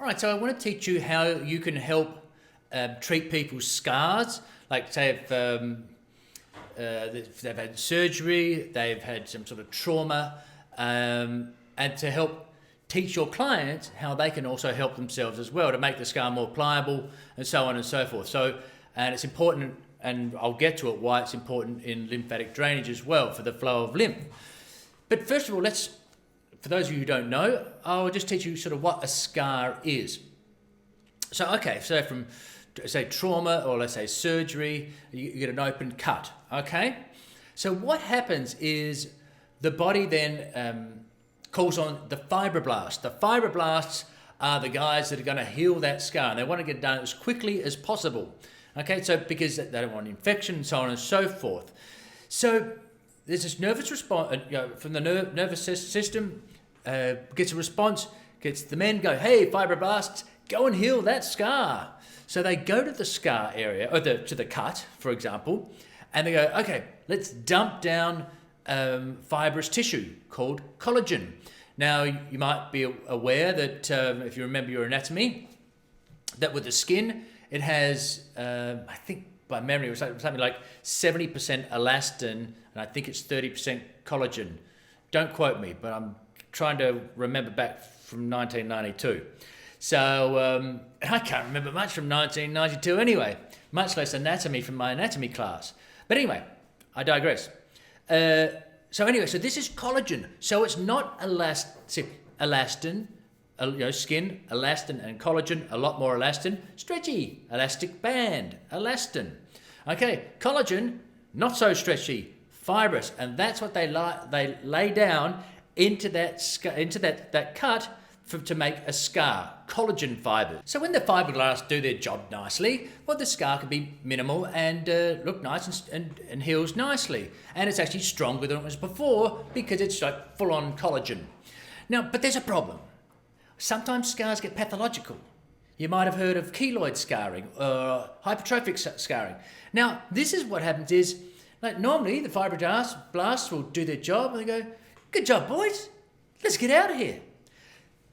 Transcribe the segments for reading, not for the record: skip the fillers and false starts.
right, so I want to teach you how you can help treat people's scars. Like say if they've had surgery, they've had some sort of trauma, and to help teach your clients how they can also help themselves as well to make the scar more pliable and so on and so forth. So, and it's important, and I'll get to it, why it's important in lymphatic drainage as well for the flow of lymph. But first of all, for those of you who don't know, I'll just teach you sort of what a scar is. So, okay, so from, say, trauma or let's say surgery, you get an open cut, okay? So what happens is the body then calls on the fibroblasts. The fibroblasts are the guys that are going to heal that scar, and they want to get it done as quickly as possible, okay? So because they don't want infection and so on and so forth. So there's this nervous response, from the nervous system, gets a response, gets the men go, hey, fibroblasts, go and heal that scar. So they go to the scar area, or to the cut, for example, and they go, okay, let's dump down fibrous tissue called collagen. Now, you might be aware that if you remember your anatomy, that with the skin, it has, I think by memory, it was something like 70% elastin, and I think it's 30% collagen. Don't quote me, but I'm trying to remember back from 1992. So I can't remember much from 1992 anyway, much less anatomy from my anatomy class. But anyway, I digress. So this is collagen. So it's not elastin, skin, elastin and collagen, a lot more elastin, stretchy, elastic band, elastin. Okay, collagen, not so stretchy, fibrous, and that's what they lay down into that cut to make a scar, collagen fibers. So when the fibroblasts do their job nicely, well, the scar can be minimal and look nice and heals nicely. And it's actually stronger than it was before because it's like full-on collagen. Now, but there's a problem. Sometimes scars get pathological. You might have heard of keloid scarring or hypertrophic scarring. Now, this is what happens is, like normally the fibroblasts will do their job and they go, good job, boys, let's get out of here.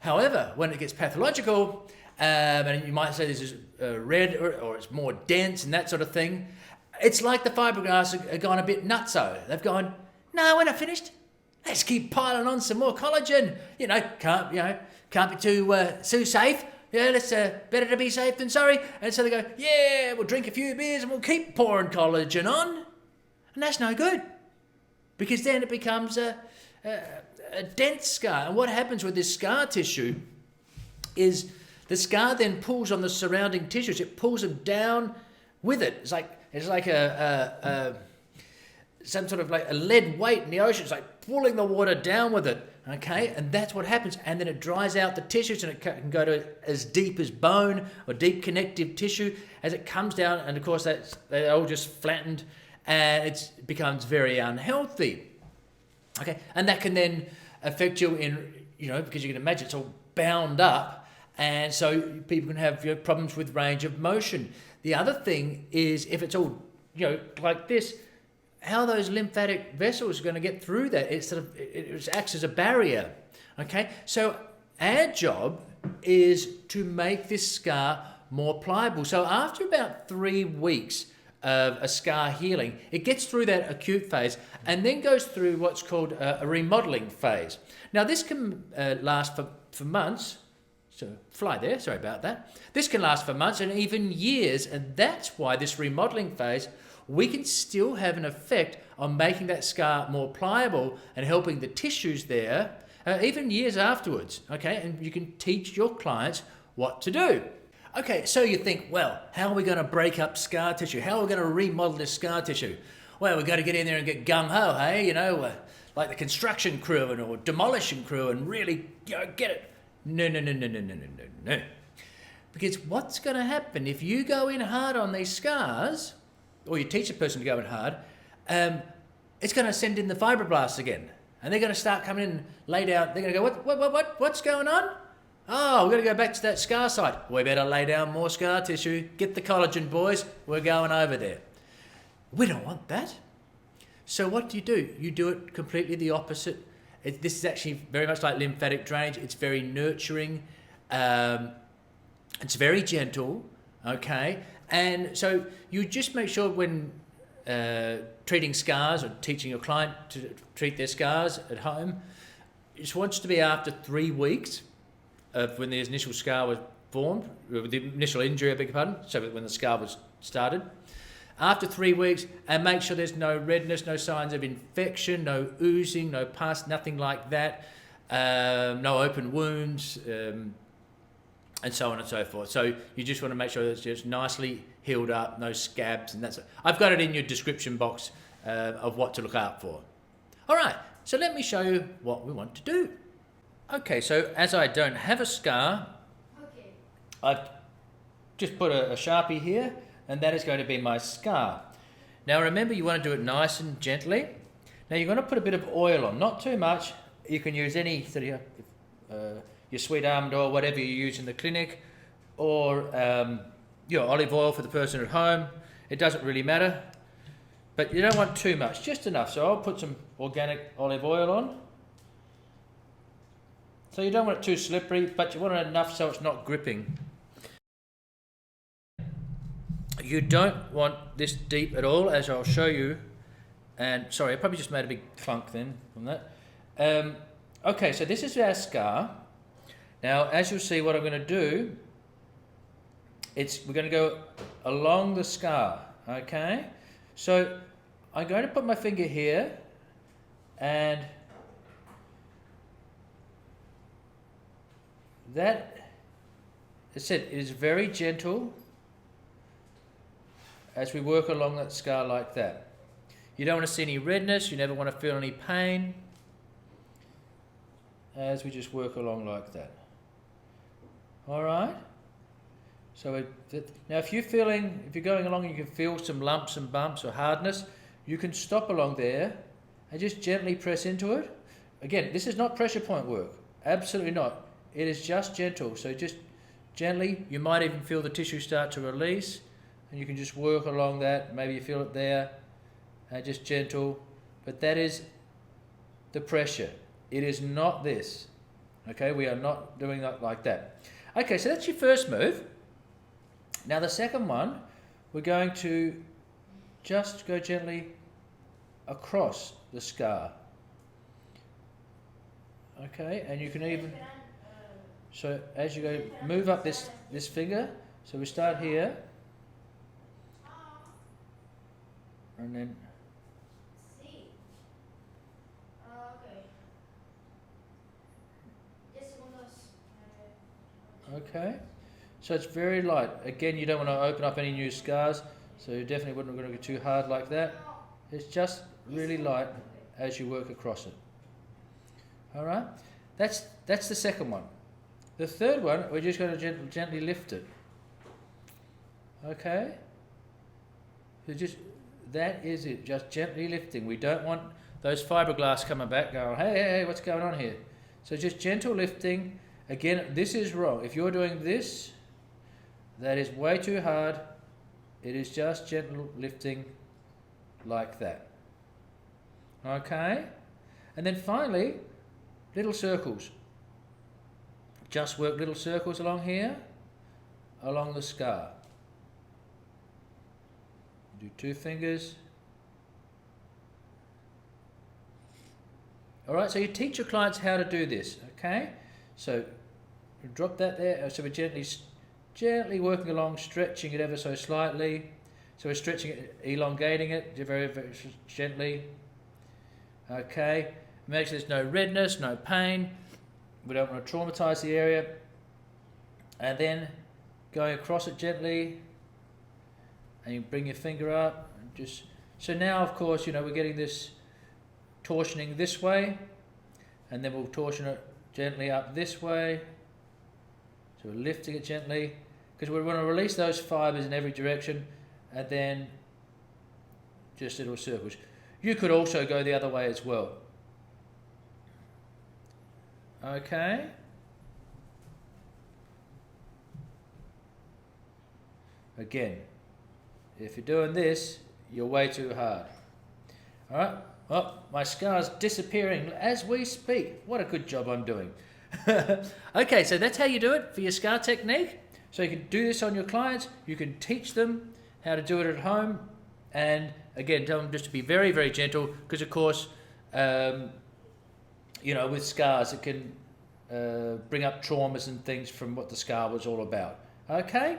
However, when it gets pathological, and you might say this is red or it's more dense and that sort of thing, it's like the fibroblasts are gone a bit nutso. They've gone, no, we're not finished. Let's keep piling on some more collagen. Can't be too safe. Yeah, let's better to be safe than sorry. And so they go, yeah, we'll drink a few beers and we'll keep pouring collagen on, and that's no good because then it becomes a dense scar. And what happens with this scar tissue is the scar then pulls on the surrounding tissues. It pulls them down with it. It's like some sort of like a lead weight in the ocean. It's like pulling the water down with it. Okay, and that's what happens. And then it dries out the tissues, and it can go to as deep as bone or deep connective tissue as it comes down. And of course, they're all just flattened, and it becomes very unhealthy. Okay, and that can then affect you in, because you can imagine it's all bound up, and so people can have problems with range of motion. The other thing is if it's all, like this, how those lymphatic vessels are going to get through that. It acts as a barrier. Okay, so our job is to make this scar more pliable. So after about 3 weeks of a scar healing, it gets through that acute phase and then goes through what's called a remodeling phase. Now this can last for months. So fly there, sorry about that. This can last for months and even years, and that's why this remodeling phase, we can still have an effect on making that scar more pliable and helping the tissues there, even years afterwards, okay? And you can teach your clients what to do. Okay, so you think, well, how are we going to break up scar tissue? How are we going to remodel this scar tissue? Well, we've got to get in there and get gung-ho, hey? Like the construction crew or demolition crew and really get it. No. Because what's going to happen if you go in hard on these scars, or you teach a person to go in hard, it's going to send in the fibroblasts again. And they're going to start coming in and lay down. They're going to go, what's going on? Oh, we're going to go back to that scar site. We better lay down more scar tissue. Get the collagen, boys. We're going over there. We don't want that. So what do? You do it completely the opposite. This is actually very much like lymphatic drainage. It's very nurturing. It's very gentle, okay? And so you just make sure when treating scars or teaching your client to treat their scars at home, you just want it to be after 3 weeks of when the initial scar was formed, with the initial injury, I beg your pardon, so when the scar was started. After 3 weeks, and make sure there's no redness, no signs of infection, no oozing, no pus, nothing like that, no open wounds, and so on and so forth. So you just want to make sure that it's just nicely healed up, no scabs, and that's it. I've got it in your description box of what to look out for. All right, so let me show you what we want to do. Okay, so as I don't have a scar, I've just put a Sharpie here, and that is going to be my scar. Now remember, you want to do it nice and gently. Now you're going to put a bit of oil on, not too much. You can use any sort of your sweet almond oil, whatever you use in the clinic, or your olive oil for the person at home. It doesn't really matter, but you don't want too much, just enough. So I'll put some organic olive oil on. So you don't want it too slippery, but you want it enough so it's not gripping. You don't want this deep at all, as I'll show you. And sorry, I probably just made a big clunk then from that. Okay, so this is our scar. Now, as you'll see, what I'm going to do, we're going to go along the scar, okay? So I'm going to put my finger here, and that, as I said, it is very gentle as we work along that scar like that. You don't want to see any redness, you never want to feel any pain, as we just work along like that. All right? So now if you're going along and you can feel some lumps and bumps or hardness, you can stop along there and just gently press into it. Again, this is not pressure point work. Absolutely not. It is just gentle. So just gently, you might even feel the tissue start to release, and you can just work along that. Maybe you feel it there, and just gentle. But that is the pressure. It is not this. Okay, we are not doing that like that. Okay, so that's your first move. Now the second one, we're going to just go gently across the scar. Okay, and you can even, so as you go, move up this finger. So we start here, and then okay, so it's very light. Again, you don't want to open up any new scars, so you definitely wouldn't want to go too hard like that. It's just really light as you work across it. All right, that's the second one. The third one, we're just going to gently lift it. Okay, so that is it. Just gently lifting. We don't want those fiberglass coming back, going, hey, what's going on here? So just gentle lifting. Again, this is wrong. If you're doing this, that is way too hard. It is just gentle lifting like that. Okay? And then finally, little circles. Just work little circles along here, along the scar. Do 2 fingers. All right, so you teach your clients how to do this, okay? So drop that there. So we're gently working along, stretching it ever so slightly. So we're stretching it, elongating it very, very gently. Okay. Make sure there's no redness, no pain. We don't want to traumatize the area. And then going across it gently, and you bring your finger up. And just so now, of course, we're getting this torsioning this way, and then we'll torsion it gently up this way. So we're lifting it gently, because we want to release those fibers in every direction, and then just little circles. You could also go the other way as well. Okay. Again, if you're doing this, you're way too hard. All right. Well, my scar's disappearing as we speak. What a good job I'm doing. Okay, so that's how you do it for your scar technique. So you can do this on your clients, you can teach them how to do it at home, and again, tell them just to be very, very gentle, because of course, with scars, it can bring up traumas and things from what the scar was all about. Okay?